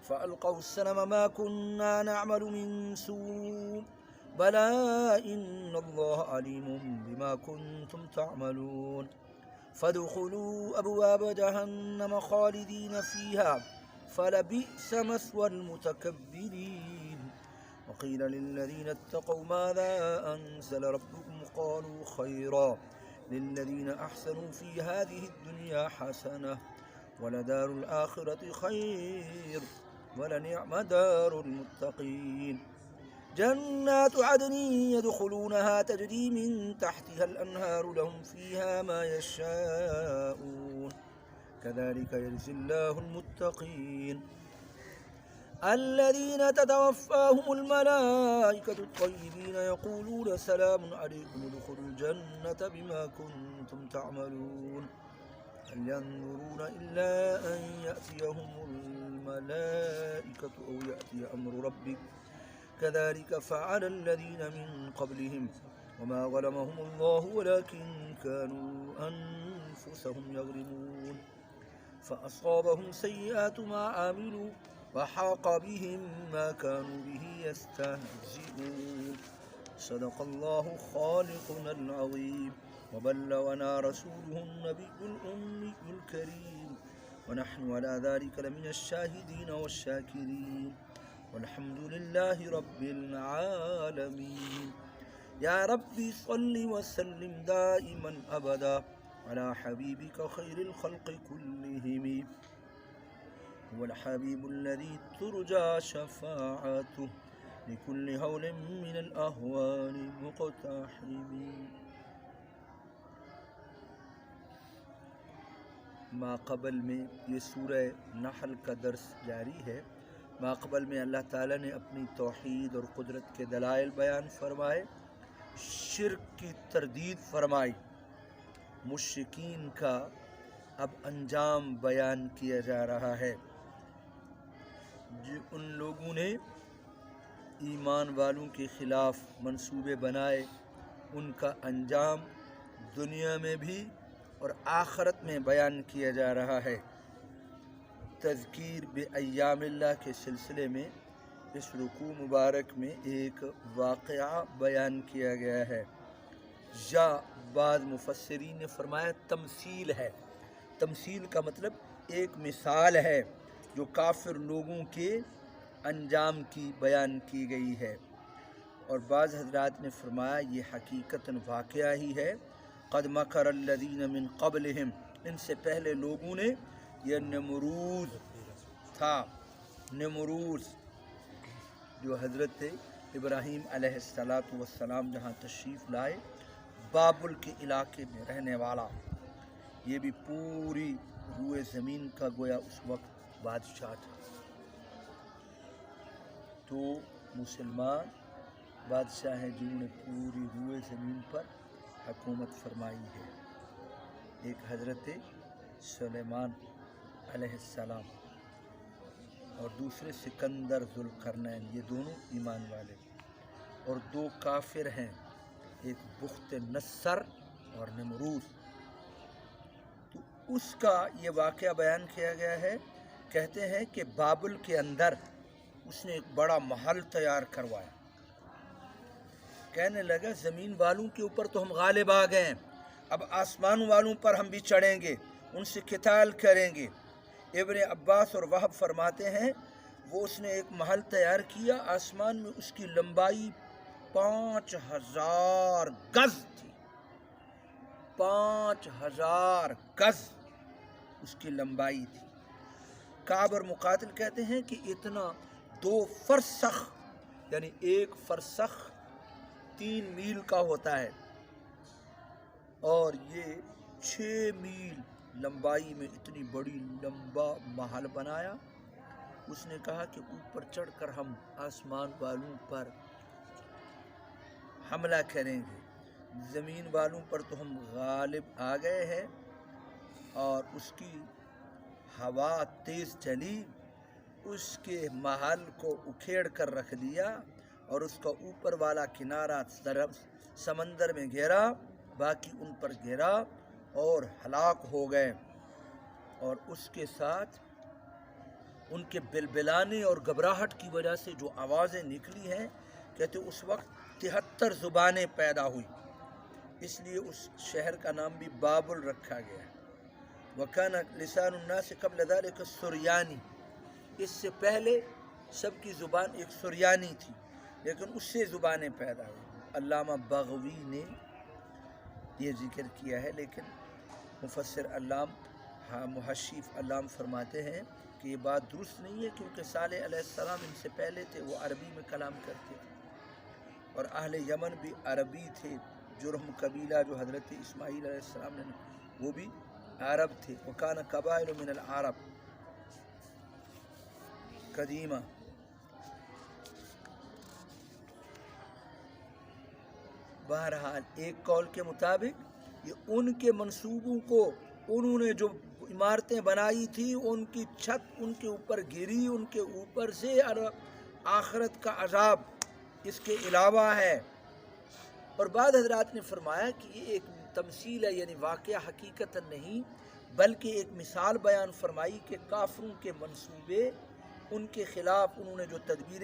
فألقوا السلم ما كنا نعمل من سوء بلى إن الله عليم بما كنتم تعملون فادخلوا أبواب جهنم خالدين فيها فلبئس مثوى المتكبرين وقيل للذين اتقوا ماذا أنزل ربكم قالوا خيرا للذين أحسنوا في هذه الدنيا حسنة ولدار الآخرة خير ولنعم دار المتقين جنات عدن يدخلونها تجري من تحتها الأنهار لهم فيها ما يشاءون كذلك يجزي الله المتقين الذين تتوفاهم الملائكة الطيبين يقولون سلام عليكم ادخلوا الجنة بما كنتم تعملون هل ينظرون إلا أن يأتيهم الملائكة أو يأتي أمر ربك كذلك فعل الذين من قبلهم وما ظلمهم الله ولكن كانوا أنفسهم يظلمون فأصابهم سيئات ما عملوا وحاق بهم ما كانوا به يستهزئون صدق الله خالقنا العظيم وبلغنا رسوله النبي الأمي الكريم ونحن على ذلك لمن الشاهدين والشاكرين والحمد لله رب العالمين يا ربي صل وسلم دائما أبدا على حبيبك خير الخلق كلهم هو الحبيب الذي ترجى شفاعته لكل هول من الأهوال مقتحم ماقبل میں یہ سورہ نحل کا درس جاری ہے۔ ماقبل میں اللہ تعالیٰ نے اپنی توحید اور قدرت کے دلائل بیان فرمائے، شرک کی تردید فرمائی، مشرکین کا اب انجام بیان کیا جا رہا ہے۔ ان لوگوں نے ایمان والوں کے خلاف منصوبے بنائے، ان کا انجام دنیا میں بھی اور آخرت میں بیان کیا جا رہا ہے۔ تذکیر بایام اللہ کے سلسلے میں اس رکوع مبارک میں ایک واقعہ بیان کیا گیا ہے، یا بعض مفسرین نے فرمایا تمثیل ہے۔ تمثیل کا مطلب ایک مثال ہے جو کافر لوگوں کے انجام کی بیان کی گئی ہے، اور بعض حضرات نے فرمایا یہ حقیقتاً واقعہ ہی ہے۔ قد مکر الذین من قبلہم، ان سے پہلے لوگوں نے، یہ نمرود تھا، نمرود جو حضرت ابراہیم علیہ السلام جہاں تشریف لائے، بابل کے علاقے میں رہنے والا، یہ بھی پوری روئے زمین کا گویا اس وقت بادشاہ تھا۔ تو مسلمان بادشاہ ہیں جنہوں نے پوری روئے زمین پر حکومت فرمائی ہے۔ ایک حضرت سلیمان علیہ السلام اور دوسرے سکندر ذوالقرنین، یہ دونوں ایمان والے، اور دو کافر ہیں، ایک بخت نصر اور نمرود۔ تو اس کا یہ واقعہ بیان کیا گیا ہے۔ کہتے ہیں کہ بابل کے اندر اس نے ایک بڑا محل تیار کروایا، کہنے لگا زمین والوں کے اوپر تو ہم غالب آ گئے ہیں، اب آسمان والوں پر ہم بھی چڑھیں گے، ان سے قتال کریں گے۔ ابن عباس اور وہب فرماتے ہیں وہ اس نے ایک محل تیار کیا، آسمان میں اس کی لمبائی 5000 گز تھی، 5000 گز اس کی لمبائی تھی۔ کعب اور مقاتل کہتے ہیں کہ اتنا 2 فرسخ، یعنی 1 فرسخ 3 میل کا ہوتا ہے، اور یہ 6 میل لمبائی میں اتنی بڑی لمبا محل بنایا۔ اس نے کہا کہ اوپر چڑھ کر ہم آسمان والوں پر حملہ کریں گے، زمین والوں پر تو ہم غالب آ گئے ہیں۔ اور اس کی ہوا تیز چلی، اس کے محل کو اکھیڑ کر رکھ دیا، اور اس کا اوپر والا کنارہ سمندر میں گرا، باقی ان پر گرا اور ہلاک ہو گئے، اور اس کے ساتھ ان کے بلبلانے اور گھبراہٹ کی وجہ سے جو آوازیں نکلی ہیں، کہتے اس وقت 73 زبانیں پیدا ہوئی، اس لیے اس شہر کا نام بھی بابل رکھا گیا ہے۔ وَكَانَ لِسَانُ النَّاسِ قَبْلَ ذَلِكَ سُریانی، اس سے پہلے سب کی زبان ایک سریانی تھی، لیکن اس سے زبانیں پیدا ہوئی۔ علامہ بغوی نے یہ ذکر کیا ہے، لیکن مفسر محشی علام فرماتے ہیں کہ یہ بات درست نہیں ہے، کیونکہ صالح علیہ السلام ان سے پہلے تھے، وہ عربی میں کلام کرتے تھے، اور اہل یمن بھی عربی تھے۔ جرہم قبیلہ جو حضرت اسماعیل علیہ السلام نے وہ بھی عرب تھے۔ وکان قبائل من العرب قدیمہ۔ بہرحال ایک قول کے مطابق یہ ان کے منصوبوں کو، انہوں نے جو عمارتیں بنائی تھی ان کی چھت ان کے اوپر گری، ان کے اوپر سے آخرت کا عذاب اس کے علاوہ ہے۔ اور بعض حضرات نے فرمایا کہ یہ ایک تمثیل ہے، یعنی واقعہ حقیقت نہیں بلکہ ایک مثال بیان فرمائی کہ کافروں کے منصوبے، ان کے خلاف انہوں نے جو تدبیر